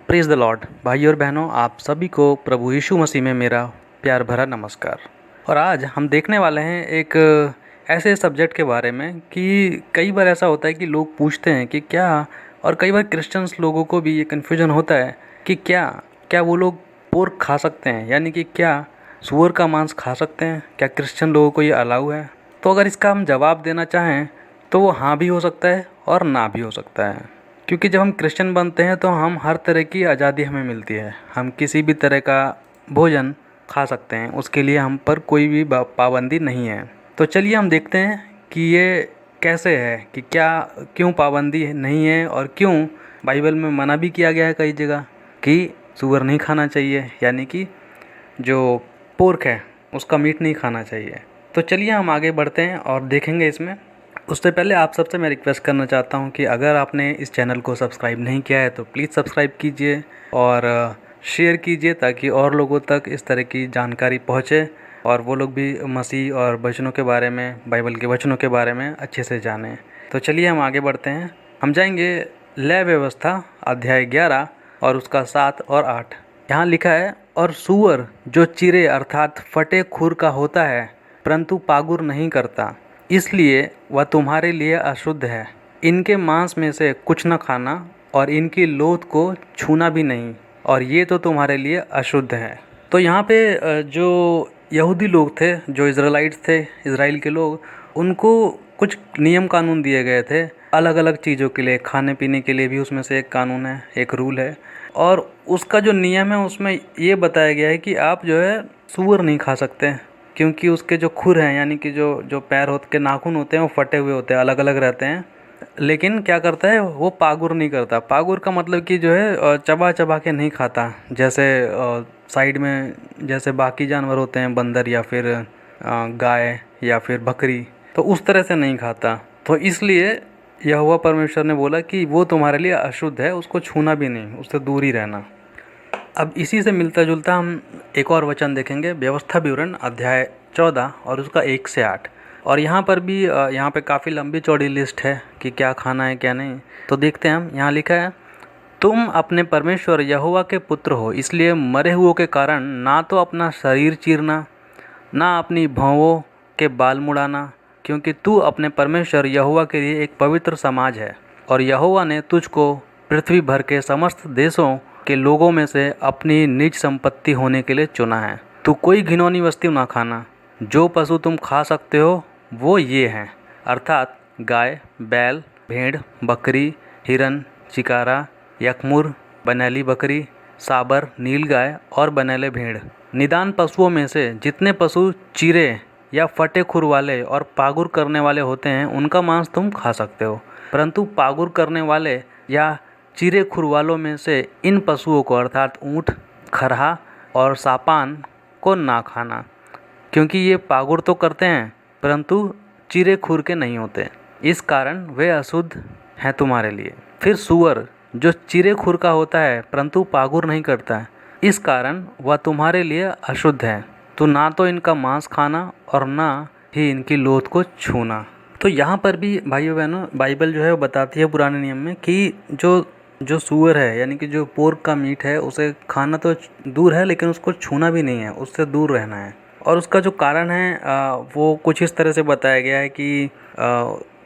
Praise the Lord. भाई और बहनों, आप सभी को प्रभु यीशु मसीह में मेरा प्यार भरा नमस्कार। और आज हम देखने वाले हैं एक ऐसे सब्जेक्ट के बारे में कि कई बार ऐसा होता है कि लोग पूछते हैं कि क्या, और कई बार क्रिश्चियंस लोगों को भी ये कन्फ्यूजन होता है कि क्या क्या वो लोग पोर्क खा सकते हैं, यानी कि क्या सूअर का मांस खा सकते हैं, क्या क्रिश्चियन लोगों को ये अलाउ है। तो अगर इसका हम जवाब देना चाहें तो वो हाँ भी हो सकता है और ना भी हो सकता है, क्योंकि जब हम क्रिश्चियन बनते हैं तो हम हर तरह की आज़ादी हमें मिलती है। हम किसी भी तरह का भोजन खा सकते हैं, उसके लिए हम पर कोई भी पाबंदी नहीं है। तो चलिए हम देखते हैं कि ये कैसे है, कि क्या क्यों पाबंदी नहीं है और क्यों बाइबल में मना भी किया गया है कई जगह कि सूअर नहीं खाना चाहिए, यानी कि जो पोर्क है उसका मीट नहीं खाना चाहिए। तो चलिए हम आगे बढ़ते हैं और देखेंगे इसमें। उससे पहले आप सबसे मैं रिक्वेस्ट करना चाहता हूं कि अगर आपने इस चैनल को सब्सक्राइब नहीं किया है तो प्लीज़ सब्सक्राइब कीजिए और शेयर कीजिए, ताकि और लोगों तक इस तरह की जानकारी पहुंचे और वो लोग भी मसीह और वचनों के बारे में, बाइबल के वचनों के बारे में अच्छे से जानें। तो चलिए हम आगे बढ़ते हैं। हम जाएंगे लय व्यवस्था अध्याय 11 और उसका 7 और 8। यहाँ लिखा है, और सूअर जो चिरे अर्थात फटे खुर का होता है परंतु पागुर नहीं करता, इसलिए वह तुम्हारे लिए अशुद्ध है। इनके मांस में से कुछ न खाना और इनकी लोथ को छूना भी नहीं, और ये तो तुम्हारे लिए अशुद्ध है। तो यहाँ पे जो यहूदी लोग थे, जो इज़राइलाइट्स थे, इज़राइल के लोग, उनको कुछ नियम कानून दिए गए थे अलग अलग चीज़ों के लिए। खाने पीने के लिए भी उसमें से एक कानून है, एक रूल है, और उसका जो नियम है उसमें ये बताया गया है कि आप जो है सूअर नहीं खा सकते, क्योंकि उसके जो खुर हैं, यानी कि जो जो पैर होते के नाखून होते हैं वो फटे हुए होते हैं, अलग अलग रहते हैं। लेकिन क्या करता है वो, पागुर नहीं करता। पागुर का मतलब कि जो है चबा चबा के नहीं खाता, जैसे साइड में जैसे बाकी जानवर होते हैं, बंदर या फिर गाय या फिर बकरी, तो उस तरह से नहीं खाता। तो इसलिए यहोवा परमेश्वर ने बोला कि वो तुम्हारे लिए अशुद्ध है, उसको छूना भी नहीं, उससे दूर ही रहना। अब इसी से मिलता जुलता हम एक और वचन देखेंगे, व्यवस्था विवरण अध्याय 14 और उसका 1 से 8। और यहाँ पर भी यहाँ पे काफ़ी लंबी चौड़ी लिस्ट है कि क्या खाना है क्या नहीं। तो देखते हैं हम। यहाँ लिखा है, तुम अपने परमेश्वर यहोवा के पुत्र हो, इसलिए मरे हुओं के कारण ना तो अपना शरीर चीरना, ना अपनी भौंवों के बाल मुड़ाना, क्योंकि तू अपने परमेश्वर यहोवा के लिए एक पवित्र समाज है। और यहोवा ने तुझको पृथ्वी भर के समस्त देशों के लोगों में से अपनी निज संपत्ति होने के लिए चुना है। तू कोई घिनौनी वस्तु ना खाना। जो पशु तुम खा सकते हो वो ये हैं, अर्थात गाय, बैल, भेड़, बकरी, हिरन, चिकारा, यकमुर, बनेली बकरी, साबर, नीलगाय और बनेले भेड़। निदान पशुओं में से जितने पशु चिरे या फटे खुर वाले और पागुर करने वाले होते हैं उनका मांस तुम खा सकते हो, परंतु पागुर करने वाले या चिरे खुर वालों में से इन पशुओं को, अर्थात ऊँट, खरहा और सापान को ना खाना, क्योंकि ये पागुर तो करते हैं परंतु चिरे खुर के नहीं होते, इस कारण वे अशुद्ध हैं तुम्हारे लिए। फिर सूअर जो चिरे खुर का होता है परंतु पागुर नहीं करता है, इस कारण वह तुम्हारे लिए अशुद्ध है। तो ना तो इनका मांस खाना और ना ही इनकी लोथ को छूना। तो यहाँ पर भी भाइयों बहनों, बाइबल जो है वो बताती है पुराने नियम में कि जो सूअर है, यानी कि जो पोर्क का मीट है, उसे खाना तो दूर है लेकिन उसको छूना भी नहीं है, उससे दूर रहना है। और उसका जो कारण है वो कुछ इस तरह से बताया गया है कि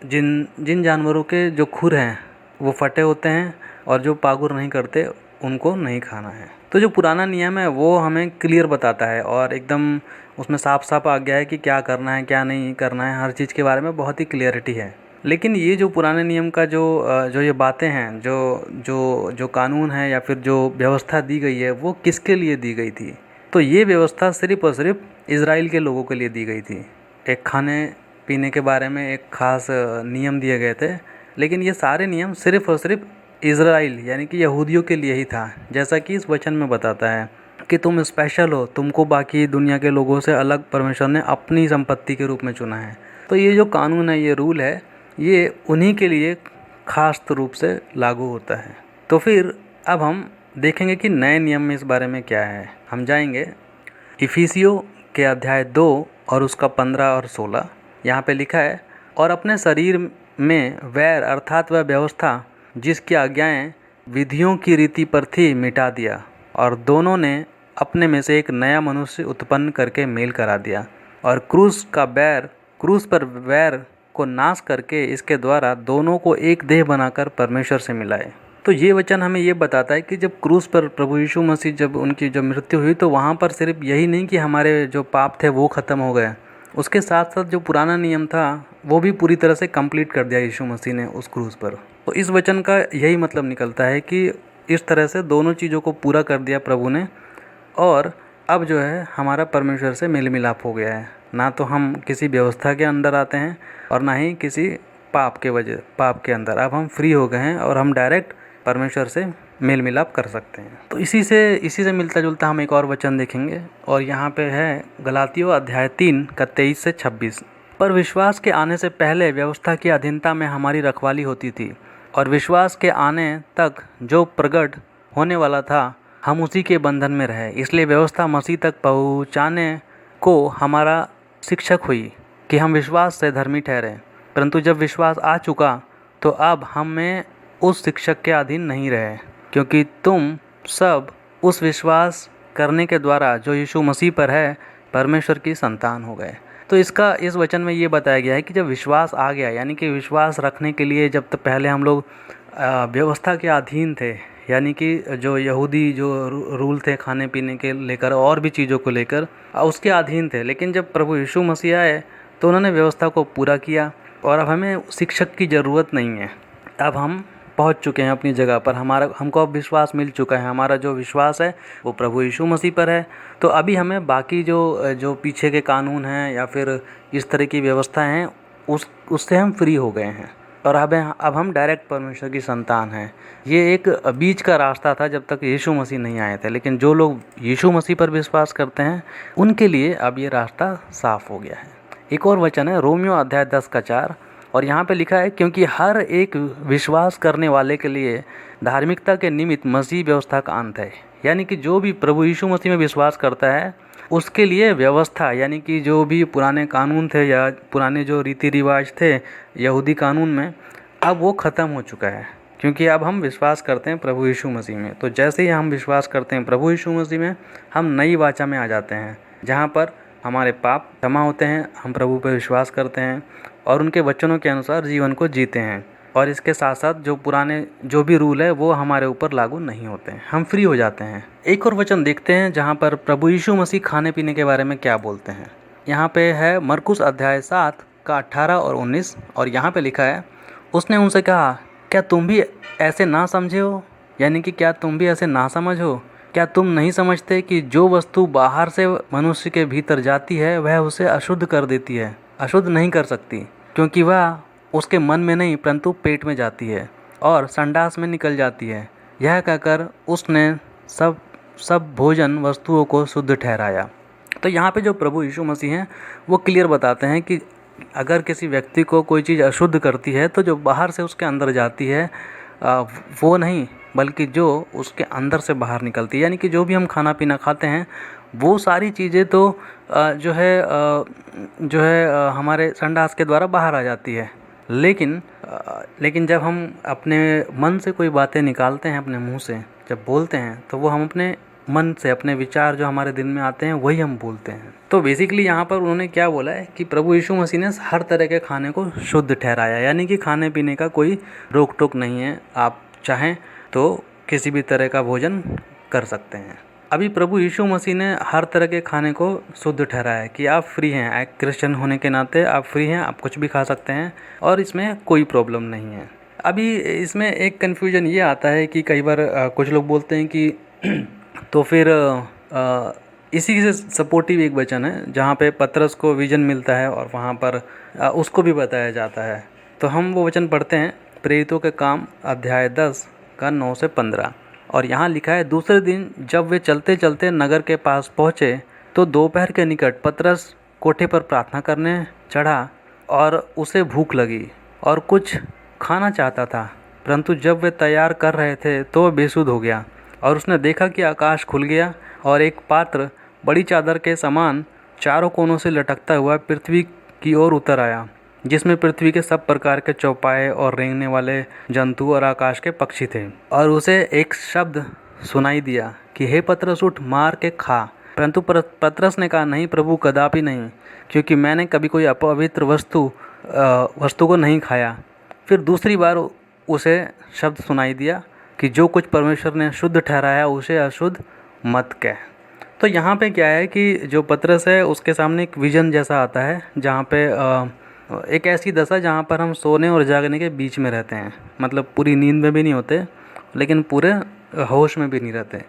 जिन जानवरों के जो खुर हैं वो फटे होते हैं और जो पागुर नहीं करते उनको नहीं खाना है। तो जो पुराना नियम है वो हमें क्लियर बताता है और एकदम उसमें साफ साफ आ गया है कि क्या करना है क्या नहीं करना है, हर चीज़ के बारे में बहुत ही क्लियरिटी है। लेकिन ये जो पुराने नियम का जो ये बातें हैं, जो कानून है या फिर जो व्यवस्था दी गई है, वो किसके लिए दी गई थी? तो ये व्यवस्था सिर्फ़ और सिर्फ इज़राइल के लोगों के लिए दी गई थी। एक खाने पीने के बारे में एक ख़ास नियम दिए गए थे, लेकिन ये सारे नियम सिर्फ़ और सिर्फ इज़राइल यानी कि यहूदियों के लिए ही था। जैसा कि इस वचन में बताता है कि तुम स्पेशल हो, तुमको बाकी दुनिया के लोगों से अलग परमेश्वर ने अपनी संपत्ति के रूप में चुना है। तो ये जो कानून है, ये रूल है, ये उन्हीं के लिए खास रूप से लागू होता है। तो फिर अब हम देखेंगे कि नए नियम में इस बारे में क्या है। हम जाएंगे इफिसियों के अध्याय 2 और उसका 15 और 16। यहाँ पे लिखा है, और अपने शरीर में वैर अर्थात वह व्यवस्था जिसकी आज्ञाएं विधियों की रीति पर थी मिटा दिया, और दोनों ने अपने में से एक नया मनुष्य उत्पन्न करके मेल करा दिया, और क्रूस पर वैर को नाश करके इसके द्वारा दोनों को एक देह बनाकर परमेश्वर से मिलाए। तो ये वचन हमें ये बताता है कि जब क्रूस पर प्रभु यीशु मसीह जब उनकी जब मृत्यु हुई, तो वहाँ पर सिर्फ यही नहीं कि हमारे जो पाप थे वो ख़त्म हो गए, उसके साथ साथ जो पुराना नियम था वो भी पूरी तरह से कंप्लीट कर दिया यीशु मसीह ने उस क्रूस पर। तो इस वचन का यही मतलब निकलता है कि इस तरह से दोनों चीज़ों को पूरा कर दिया प्रभु ने, और अब जो है हमारा परमेश्वर से मेल मिलाप हो गया है। ना तो हम किसी व्यवस्था के अंदर आते हैं और ना ही किसी पाप के अंदर। अब हम फ्री हो गए हैं और हम डायरेक्ट परमेश्वर से मेल मिलाप कर सकते हैं। तो इसी से मिलता जुलता हम एक और वचन देखेंगे, और यहाँ पे है गलातियों अध्याय 3 का 23 से 26। पर विश्वास के आने से पहले व्यवस्था की अधीनता में हमारी रखवाली होती थी, और विश्वास के आने तक जो प्रकट होने वाला था हम उसी के बंधन में रहे। इसलिए व्यवस्था मसीह तक पहुँचाने को हमारा शिक्षक हुई कि हम विश्वास से धर्मी ठहरे। परंतु जब विश्वास आ चुका तो अब हमें उस शिक्षक के अधीन नहीं रहे, क्योंकि तुम सब उस विश्वास करने के द्वारा जो यीशु मसीह पर है परमेश्वर की संतान हो गए। तो इस वचन में ये बताया गया है कि जब विश्वास आ गया, यानी कि विश्वास रखने के लिए जब तक पहले हम लोग व्यवस्था के अधीन थे, यानी कि जो यहूदी जो रूल थे खाने पीने के लेकर और भी चीज़ों को लेकर उसके अधीन थे। लेकिन जब प्रभु यीशु मसीह आए तो उन्होंने व्यवस्था को पूरा किया, और अब हमें शिक्षक की ज़रूरत नहीं है। अब हम पहुंच चुके हैं अपनी जगह पर, हमको अब विश्वास मिल चुका है। हमारा जो विश्वास है वो प्रभु यीशु मसीह पर है। तो अभी हमें बाकी जो पीछे के कानून हैं या फिर इस तरह की व्यवस्था हैं उससे हम फ्री हो गए हैं, और अब हम डायरेक्ट परमेश्वर की संतान हैं। ये एक बीच का रास्ता था जब तक यीशु मसीह नहीं आए थे, लेकिन जो लोग यीशु मसीह पर विश्वास करते हैं उनके लिए अब ये रास्ता साफ हो गया है। एक और वचन है रोमियो अध्याय 10 का 4, और यहाँ पे लिखा है, क्योंकि हर एक विश्वास करने वाले के लिए धार्मिकता के निमित्त मसीह व्यवस्था का अंत है। यानी कि जो भी प्रभु यीशु मसीह में विश्वास करता है उसके लिए व्यवस्था, यानी कि जो भी पुराने कानून थे या पुराने जो रीति रिवाज थे यहूदी कानून में, अब वो ख़त्म हो चुका है, क्योंकि अब हम विश्वास करते हैं प्रभु यीशु मसीह में। तो जैसे ही हम विश्वास करते हैं प्रभु यीशु मसीह में, हम नई वाचा में आ जाते हैं जहाँ पर हमारे पाप क्षमा होते हैं, हम प्रभु पर विश्वास करते हैं और उनके वचनों के अनुसार जीवन को जीते हैं, और इसके साथ साथ जो पुराने जो भी रूल है वो हमारे ऊपर लागू नहीं होते हैं, हम फ्री हो जाते हैं। एक और वचन देखते हैं जहाँ पर प्रभु यीशु मसीह खाने पीने के बारे में क्या बोलते हैं। यहाँ पे है मरकुस अध्याय 7 का 18 और 19, और यहाँ पे लिखा है, उसने उनसे कहा, क्या तुम भी ऐसे ना समझे हो? यानी कि क्या तुम भी ऐसे ना समझ हो? क्या तुम नहीं समझते कि जो वस्तु बाहर से मनुष्य के भीतर जाती है वह उसे अशुद्ध कर देती है? अशुद्ध नहीं कर सकती, क्योंकि वह उसके मन में नहीं परंतु पेट में जाती है और संडास में निकल जाती है। यह कहकर उसने सब भोजन वस्तुओं को शुद्ध ठहराया। तो यहाँ पे जो प्रभु यीशु मसीह हैं वो क्लियर बताते हैं कि अगर किसी व्यक्ति को कोई चीज़ अशुद्ध करती है तो जो बाहर से उसके अंदर जाती है वो नहीं, बल्कि जो उसके अंदर से बाहर निकलती है। यानी कि जो भी हम खाना पीना खाते हैं वो सारी चीज़ें तो जो है हमारे संडास के द्वारा बाहर आ जाती है। लेकिन जब हम अपने मन से कोई बातें निकालते हैं, अपने मुंह से जब बोलते हैं, तो वो हम अपने मन से, अपने विचार जो हमारे दिल में आते हैं वही हम बोलते हैं। तो बेसिकली यहाँ पर उन्होंने क्या बोला है कि प्रभु यीशु मसीह ने हर तरह के खाने को शुद्ध ठहराया, यानी कि खाने पीने का कोई रोक टोक नहीं है। आप चाहें तो किसी भी तरह का भोजन कर सकते हैं। अभी प्रभु यीशु मसीह ने हर तरह के खाने को शुद्ध ठहराया है कि आप फ्री हैं, एक क्रिश्चियन होने के नाते आप फ्री हैं, आप कुछ भी खा सकते हैं और इसमें कोई प्रॉब्लम नहीं है। अभी इसमें एक कन्फ्यूजन ये आता है कि कई बार कुछ लोग बोलते हैं कि तो फिर इसी से सपोर्टिव एक वचन है जहाँ पे पतरस को विजन मिलता है और वहाँ पर उसको भी बताया जाता है। तो हम वो वचन पढ़ते हैं, प्रेरितों के काम अध्याय 10 का 9 से 15, और यहाँ लिखा है, दूसरे दिन जब वे चलते चलते नगर के पास पहुँचे तो दोपहर के निकट पतरस कोठे पर प्रार्थना करने चढ़ा और उसे भूख लगी और कुछ खाना चाहता था, परंतु जब वे तैयार कर रहे थे तो वह बेसुध हो गया और उसने देखा कि आकाश खुल गया और एक पात्र बड़ी चादर के समान चारों कोनों से लटकता हुआ पृथ्वी की ओर उतर आया जिसमें पृथ्वी के सब प्रकार के चौपाए और रेंगने वाले जंतु और आकाश के पक्षी थे। और उसे एक शब्द सुनाई दिया कि हे पतरस, उठ, मार के खा। परंतु पतरस ने कहा, नहीं प्रभु, कदापि नहीं, क्योंकि मैंने कभी कोई अपवित्र वस्तु को नहीं खाया। फिर दूसरी बार उसे शब्द सुनाई दिया कि जो कुछ परमेश्वर ने शुद्ध ठहराया उसे अशुद्ध मत कह। तो यहाँ पे क्या है कि जो पतरस है उसके सामने एक विजन जैसा आता है, जहाँ पे एक ऐसी दशा जहाँ पर हम सोने और जागने के बीच में रहते हैं। मतलब पूरी नींद में भी नहीं होते, लेकिन पूरे होश में भी नहीं रहते।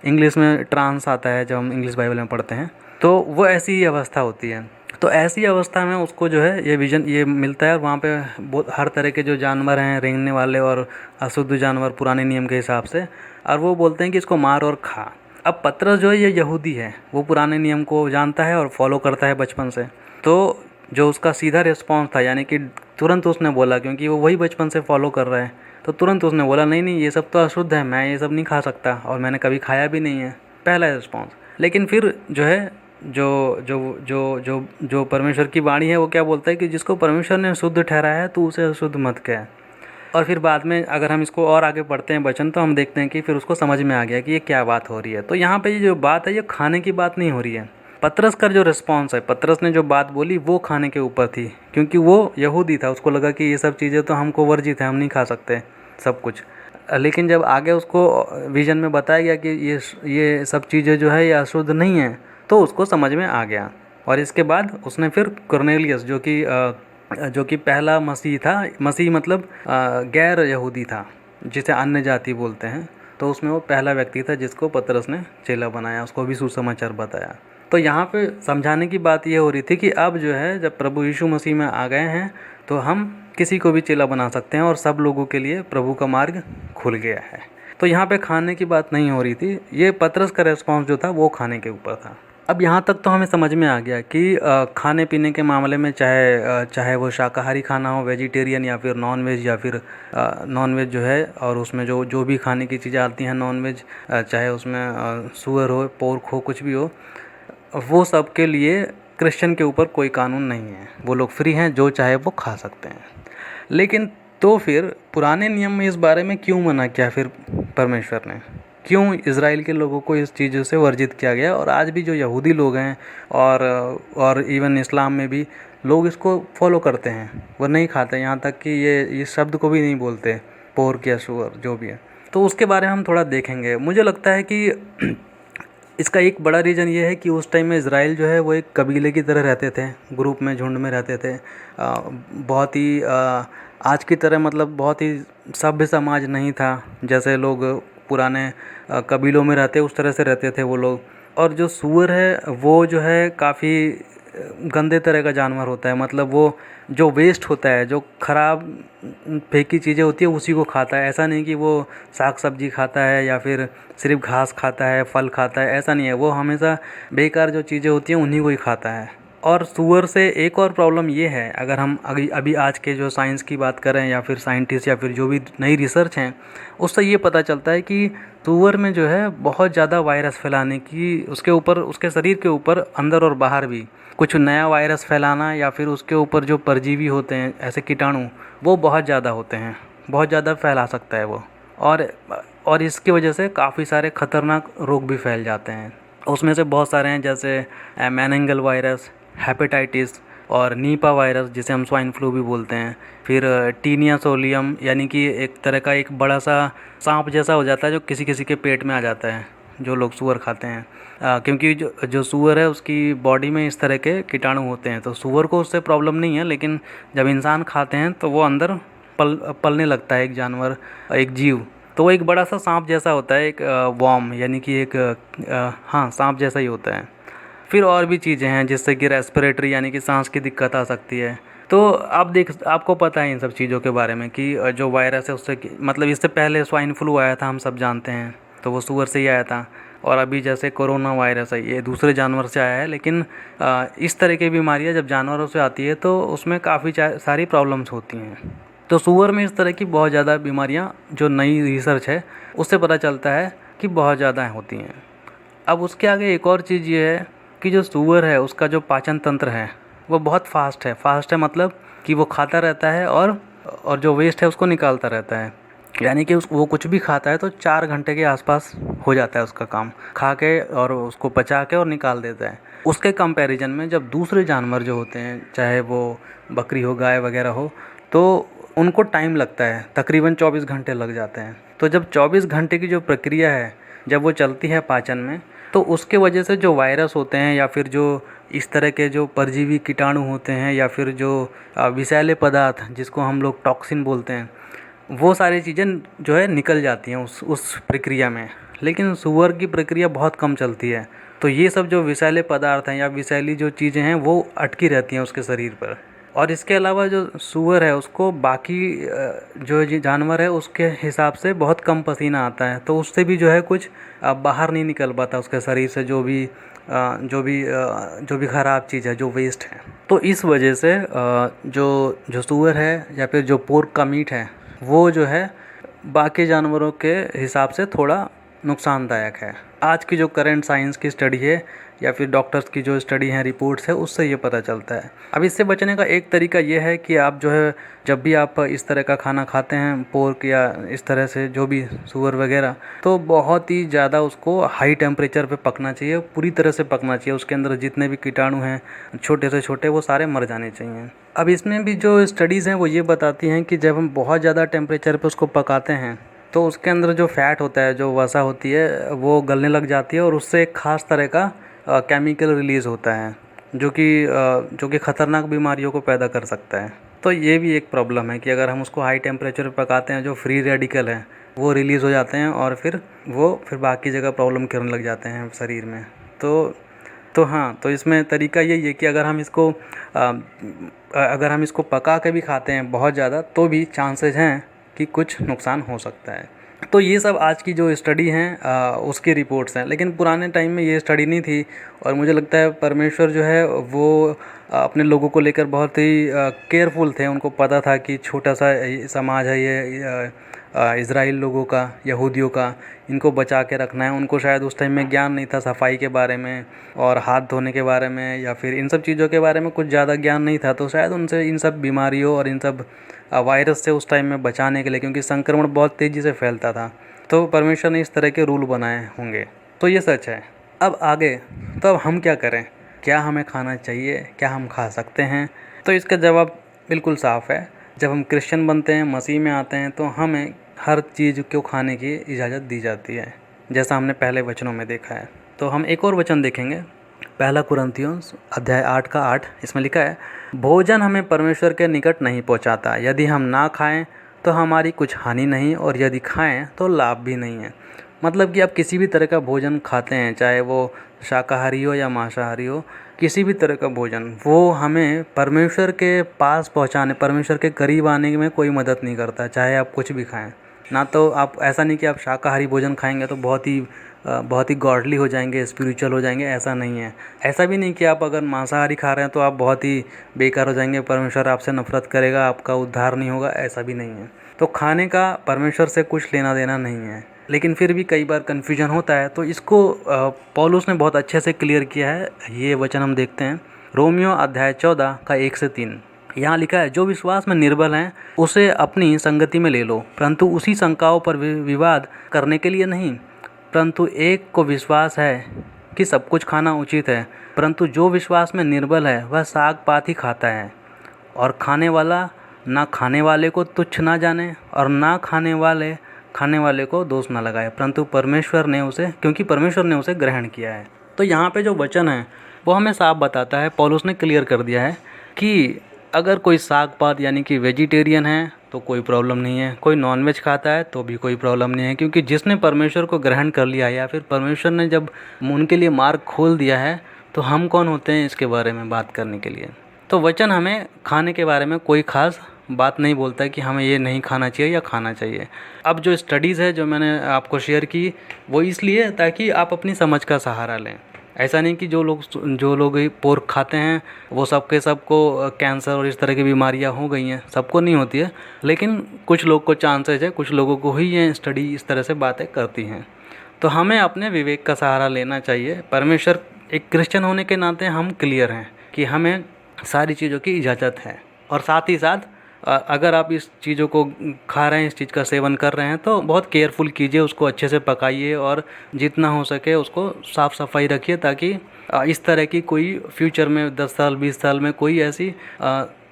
इंग्लिश में ट्रांस आता है जब हम इंग्लिश बाइबल में पढ़ते हैं, तो वो ऐसी ही अवस्था होती है। तो ऐसी अवस्था में उसको जो है ये विजन ये मिलता है, और वहाँ पे बहुत हर तरह के जो जानवर हैं, रेंगने वाले और अशुद्ध जानवर पुराने नियम के हिसाब से, और वो बोलते हैं कि इसको मार और खा। अब पतरस जो है ये यहूदी है, वो पुराने नियम को जानता है और फॉलो करता है बचपन से। तो जो उसका सीधा रिस्पॉन्स था, यानी कि तुरंत उसने बोला, क्योंकि वो वही बचपन से फॉलो कर रहा है, तो तुरंत उसने बोला नहीं नहीं, ये सब तो अशुद्ध है, मैं ये सब नहीं खा सकता और मैंने कभी खाया भी नहीं है। पहला रिस्पॉन्स। लेकिन फिर जो है जो जो जो जो जो परमेश्वर की वाणी है वो क्या बोलता है कि जिसको परमेश्वर ने शुद्ध ठहराया है तो उसे अशुद्ध मत कह। और फिर बाद में अगर हम इसको और आगे पढ़ते हैं वचन, तो हम देखते हैं कि फिर उसको समझ में आ गया कि ये क्या बात हो रही है। तो यहाँ पे ये जो बात है ये खाने की बात नहीं हो रही है। पतरस का जो रिस्पॉन्स है, पतरस ने जो बात बोली वो खाने के ऊपर थी, क्योंकि वो यहूदी था, उसको लगा कि ये सब चीज़ें तो हमको वर्जित है, हम नहीं खा सकते सब कुछ। लेकिन जब आगे उसको विजन में बताया गया कि ये सब चीज़ें जो है ये अशुद्ध नहीं है, तो उसको समझ में आ गया। और इसके बाद उसने फिर कुरनेलियस, जो कि पहला मसीह था, मसीह मतलब गैर यहूदी था, जिसे अन्य जाति बोलते हैं, तो उसमें वो पहला व्यक्ति था जिसको पतरस ने चेला बनाया, उसको भी सुसमाचार बताया। तो यहाँ पे समझाने की बात ये हो रही थी कि अब जो है जब प्रभु यीशु मसीह में आ गए हैं, तो हम किसी को भी चेला बना सकते हैं और सब लोगों के लिए प्रभु का मार्ग खुल गया है। तो यहाँ पे खाने की बात नहीं हो रही थी, ये पतरस का रेस्पॉन्स जो था वो खाने के ऊपर था। अब यहाँ तक तो हमें समझ में आ गया कि खाने पीने के मामले में चाहे वो शाकाहारी खाना हो, वेजिटेरियन, या फिर नॉन वेज, या फिर नॉन वेज जो है, और उसमें जो भी खाने की चीज़ें आती हैं नॉन वेज, चाहे उसमें सुअर हो, पोर्क हो, कुछ भी हो, वो सब के लिए क्रिश्चियन के ऊपर कोई कानून नहीं है। वो लोग फ्री हैं, जो चाहे वो खा सकते हैं। लेकिन तो फिर पुराने नियम में इस बारे में क्यों मना किया फिर परमेश्वर ने? क्यों इज़राइल के लोगों को इस चीज़ों से वर्जित किया गया? और आज भी जो यहूदी लोग हैं और इवन इस्लाम में भी लोग इसको फॉलो करते हैं, वो नहीं खाते, यहाँ तक कि ये शब्द को भी नहीं बोलते, पोर्क या सुअर जो भी है। तो उसके बारे में हम थोड़ा देखेंगे। मुझे लगता है कि इसका एक बड़ा रीज़न ये है कि उस टाइम में इज़राइल जो है वो एक कबीले की तरह रहते थे, ग्रुप में, झुंड में रहते थे। बहुत ही आज की तरह मतलब बहुत ही सभ्य समाज नहीं था, जैसे लोग पुराने कबीलों में रहते उस तरह से रहते थे वो लोग। और जो सूअर है वो जो है काफ़ी गंदे तरह का जानवर होता है, मतलब वो जो वेस्ट होता है, जो ख़राब फेंकी चीज़ें होती है उसी को खाता है। ऐसा नहीं कि वो साग सब्जी खाता है या फिर सिर्फ घास खाता है, फल खाता है, ऐसा नहीं है। वो हमेशा बेकार जो चीज़ें होती हैं उन्हीं को ही खाता है। और सूअर से एक और प्रॉब्लम ये है, अगर हम अभी आज के जो साइंस की बात करें या फिर साइंटिस्ट या फिर जो भी नई रिसर्च हैं, उससे ये पता चलता है कि सूअर में जो है बहुत ज़्यादा वायरस फैलाने की, उसके शरीर के ऊपर अंदर और बाहर भी कुछ नया वायरस फैलाना, या फिर उसके ऊपर जो परजीवी होते हैं, ऐसे कीटाणु, वो बहुत ज़्यादा होते हैं, बहुत ज़्यादा फैला सकता है वो। और इसकी वजह से काफ़ी सारे खतरनाक रोग भी फैल जाते हैं। उसमें से बहुत सारे हैं, जैसे मेनिंगल वायरस, हेपेटाइटिस और नीपा वायरस, जिसे हम स्वाइन फ्लू भी बोलते हैं। फिर टीनिया सोलियम, यानी कि एक तरह का एक बड़ा सा सांप जैसा हो जाता है जो किसी किसी के पेट में आ जाता है, जो लोग सूअर खाते हैं। क्योंकि जो सूअर है उसकी बॉडी में इस तरह के कीटाणु होते हैं, तो सूअर को उससे प्रॉब्लम नहीं है, लेकिन जब इंसान खाते हैं तो वो अंदर पलने लगता है एक जानवर, एक जीव। तो वो एक बड़ा सा सांप जैसा होता है, एक वॉर्म, यानी कि एक हाँ, सांप जैसा ही होता है। फिर और भी चीज़ें हैं जिससे कि रेस्पिरेटरी, यानी कि सांस की दिक्कत आ सकती है। तो आपको पता है इन सब चीज़ों के बारे में कि जो वायरस है उससे मतलब इससे पहले स्वाइन फ्लू आया था, हम सब जानते हैं, तो वो सूअर से ही आया था। और अभी जैसे कोरोना वायरस है, ये दूसरे जानवर से आया है। लेकिन इस तरह की बीमारियाँ जब जानवरों से आती है तो उसमें काफ़ी सारी प्रॉब्लम्स होती हैं। तो सूअर में इस तरह की बहुत ज़्यादा बीमारियाँ, जो नई रिसर्च है उससे पता चलता है कि बहुत ज़्यादा होती हैं। अब उसके आगे एक और चीज़ ये है कि जो सूअर है उसका जो पाचन तंत्र है वो बहुत फास्ट है। फास्ट है मतलब कि वो खाता रहता है और जो वेस्ट है उसको निकालता रहता है। यानी कि वो कुछ भी खाता है तो 4 घंटे के आसपास हो जाता है उसका काम, खा के और उसको पचा के और निकाल देता है। उसके कंपैरिजन में जब दूसरे जानवर जो होते हैं, चाहे वो बकरी हो, गाय वगैरह हो, तो उनको टाइम लगता है, तकरीबन 24 घंटे लग जाते हैं। तो जब 24 घंटे की जो प्रक्रिया है, जब वो चलती है पाचन में, तो उसके वजह से जो वायरस होते हैं या फिर जो इस तरह के जो परजीवी कीटाणु होते हैं या फिर जो विषैले पदार्थ जिसको हम लोग टॉक्सिन बोलते हैं, वो सारी चीज़ें जो है निकल जाती हैं उस प्रक्रिया में। लेकिन सूअर की प्रक्रिया बहुत कम चलती है, तो ये सब जो विषैले पदार्थ हैं या विषैली जो चीज़ें हैं वो अटकी रहती हैं उसके शरीर पर। और इसके अलावा जो सूअर है उसको बाकी जो जानवर है उसके हिसाब से बहुत कम पसीना आता है, तो उससे भी जो है कुछ बाहर नहीं निकल पाता उसके शरीर से, जो भी ख़राब चीज़ है, जो वेस्ट है। तो इस वजह से जो सूअर है या फिर जो पोर्क का मीट है वो जो है बाकी जानवरों के हिसाब से थोड़ा नुकसानदायक है। आज की जो करंट साइंस की स्टडी है या फिर डॉक्टर्स की जो स्टडी है, रिपोर्ट्स है, उससे ये पता चलता है। अब इससे बचने का एक तरीका ये है कि आप जो है जब भी आप इस तरह का खाना खाते हैं, पोर्क या इस तरह से जो भी सूअर वगैरह, तो बहुत ही ज़्यादा उसको हाई टेम्परेचर पे पकना चाहिए, पूरी तरह से पकना चाहिए। उसके अंदर जितने भी कीटाणु हैं छोटे से छोटे वो सारे मर जाने चाहिए। अब इसमें भी जो स्टडीज़ हैं वो ये बताती हैं कि जब हम बहुत ज़्यादा टेम्परेचर पे उसको पकाते हैं तो उसके अंदर जो फैट होता है, जो वसा होती है, वो गलने लग जाती है और उससे एक ख़ास तरह का केमिकल रिलीज़ होता है जो कि ख़तरनाक बीमारियों को पैदा कर सकता है। तो ये भी एक प्रॉब्लम है कि अगर हम उसको हाई टेम्परेचर पर पकाते हैं, जो फ्री रेडिकल है वो रिलीज़ हो जाते हैं और फिर बाकी जगह प्रॉब्लम करने लग जाते हैं शरीर में। तो हाँ, तो इसमें तरीका यही है कि अगर हम इसको पका के भी खाते हैं बहुत ज़्यादा, तो भी चांसेस हैं कि कुछ नुकसान हो सकता है। तो ये सब आज की जो स्टडी हैं उसकी रिपोर्ट्स हैं, लेकिन पुराने टाइम में ये स्टडी नहीं थी। और मुझे लगता है परमेश्वर जो है वो अपने लोगों को लेकर बहुत ही केयरफुल थे। उनको पता था कि छोटा सा समाज है ये इज़राइल लोगों का, यहूदियों का, इनको बचा के रखना है। उनको शायद उस टाइम में ज्ञान नहीं था सफाई के बारे में और हाथ धोने के बारे में या फिर इन सब चीज़ों के बारे में कुछ ज़्यादा ज्ञान नहीं था। तो शायद उनसे इन सब बीमारियों और इन सब वायरस से उस टाइम में बचाने के लिए, क्योंकि संक्रमण बहुत तेज़ी से फैलता था, तो परमेश्वर ने इस तरह के रूल बनाए होंगे। तो ये सच है। अब आगे, तो अब हम क्या करें? क्या हमें खाना चाहिए? क्या हम खा सकते हैं? तो इसका जवाब बिल्कुल साफ़ है। जब हम क्रिश्चियन बनते हैं, मसीह में आते हैं, तो हमें हर चीज़ को खाने की इजाज़त दी जाती है, जैसा हमने पहले वचनों में देखा है। तो हम एक और वचन देखेंगे, 1 कुरिन्थियों अध्याय 8 का 8। इसमें लिखा है, भोजन हमें परमेश्वर के निकट नहीं पहुंचाता। यदि हम ना खाएं तो हमारी कुछ हानि नहीं, और यदि खाएं तो लाभ भी नहीं है। मतलब कि आप किसी भी तरह का भोजन खाते हैं, चाहे वो शाकाहारी हो या मांसाहारी हो, किसी भी तरह का भोजन, वो हमें परमेश्वर के पास पहुंचाने, परमेश्वर के करीब आने में कोई मदद नहीं करता, चाहे आप कुछ भी खाएं। ना तो आप, ऐसा नहीं कि आप शाकाहारी भोजन खाएंगे तो बहुत ही गॉडली हो जाएंगे, स्पिरिचुअल हो जाएंगे, ऐसा नहीं है। ऐसा भी नहीं कि आप अगर मांसाहारी खा रहे हैं तो आप बहुत ही बेकार हो जाएंगे, परमेश्वर आपसे नफरत करेगा, आपका उद्धार नहीं होगा, ऐसा भी नहीं है। तो खाने का परमेश्वर से कुछ लेना देना नहीं है। लेकिन फिर भी कई बार कन्फ्यूजन होता है, तो इसको पौलुस ने बहुत अच्छे से क्लियर किया है। ये वचन हम देखते हैं, रोमियो अध्याय 14 का 1 से 3। यहाँ लिखा है, जो विश्वास में निर्बल हैं उसे अपनी संगति में ले लो, परंतु उसी शंकाओं पर विवाद करने के लिए नहीं। परंतु एक को विश्वास है कि सब कुछ खाना उचित है, परंतु जो विश्वास में निर्बल है वह साग पात ही खाता है, और खाने वाला ना खाने वाले को तुच्छ ना जाने, और ना खाने वाले को दोष ना लगाए, परंतु क्योंकि परमेश्वर ने उसे ग्रहण किया है। तो यहाँ पे जो वचन है वो हमें साफ बताता है, पौलुस ने क्लियर कर दिया है कि अगर कोई साग पात यानी कि वेजिटेरियन है तो कोई प्रॉब्लम नहीं है, कोई नॉनवेज खाता है तो भी कोई प्रॉब्लम नहीं है, क्योंकि जिसने परमेश्वर को ग्रहण कर लिया है या फिर परमेश्वर ने जब उनके लिए मार्ग खोल दिया है, तो हम कौन होते हैं इसके बारे में बात करने के लिए। तो वचन हमें खाने के बारे में कोई ख़ास बात नहीं बोलता है कि हमें ये नहीं खाना चाहिए या खाना चाहिए। अब जो स्टडीज़ है जो मैंने आपको शेयर की, वो इसलिए ताकि आप अपनी समझ का सहारा लें। ऐसा नहीं कि जो लोग पोर्क खाते हैं वो सबको कैंसर और इस तरह की बीमारियां हो गई हैं, सबको नहीं होती है, लेकिन कुछ लोग को चांसेस है, कुछ लोगों को ही ये स्टडी इस तरह से बातें करती हैं। तो हमें अपने विवेक का सहारा लेना चाहिए। परमेश्वर, एक क्रिश्चियन होने के नाते हम क्लियर हैं कि हमें सारी चीज़ों की इजाज़त है। और साथ ही साथ अगर आप इस चीज़ों को खा रहे हैं, इस चीज़ का सेवन कर रहे हैं तो बहुत केयरफुल कीजिए, उसको अच्छे से पकाइए और जितना हो सके उसको साफ़ सफाई रखिए, ताकि इस तरह की कोई फ्यूचर में 10 साल 20 साल में कोई ऐसी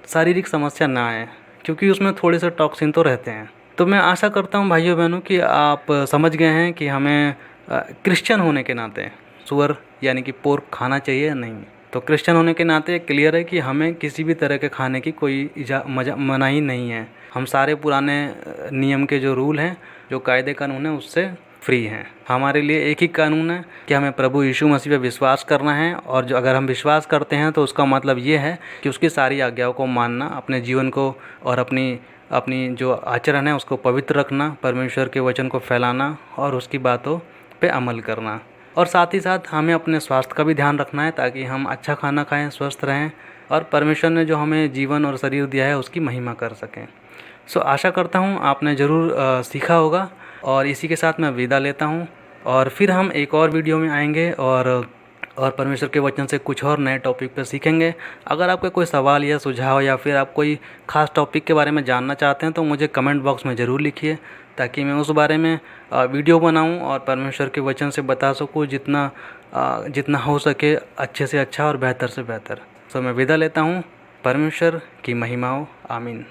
शारीरिक समस्या ना आए, क्योंकि उसमें थोड़े से टॉक्सिन तो रहते हैं। तो मैं आशा करता हूँ भाइयों बहनों कि आप समझ गए हैं कि हमें क्रिश्चियन होने के नाते सुअर यानी कि पोर्क खाना चाहिए या नहीं। तो क्रिश्चियन होने के नाते क्लियर है कि हमें किसी भी तरह के खाने की कोई मनाही नहीं है। हम सारे पुराने नियम के जो रूल हैं, जो कायदे कानून हैं, उससे फ्री हैं। हमारे लिए एक ही कानून है कि हमें प्रभु यीशु मसीह पे विश्वास करना है, और जो अगर हम विश्वास करते हैं तो उसका मतलब ये है कि उसकी सारी आज्ञाओं को मानना, अपने जीवन को और अपनी जो आचरण है उसको पवित्र रखना, परमेश्वर के वचन को फैलाना और उसकी बातों पे अमल करना। और साथ ही साथ हमें अपने स्वास्थ्य का भी ध्यान रखना है, ताकि हम अच्छा खाना खाएं, स्वस्थ रहें और परमेश्वर ने जो हमें जीवन और शरीर दिया है उसकी महिमा कर सकें। सो आशा करता हूँ आपने ज़रूर सीखा होगा, और इसी के साथ मैं विदा लेता हूँ। और फिर हम एक और वीडियो में आएंगे और परमेश्वर के वचन से कुछ और नए टॉपिक पर सीखेंगे। अगर आपका कोई सवाल या सुझाव या फिर आप कोई ख़ास टॉपिक के बारे में जानना चाहते हैं तो मुझे कमेंट बॉक्स में ज़रूर लिखिए, ताकि मैं उस बारे में वीडियो बनाऊं और परमेश्वर के वचन से बता सकूं जितना हो सके, अच्छे से अच्छा और बेहतर से बेहतर। सो मैं विदा लेता हूं। परमेश्वर की महिमा हो। आमीन।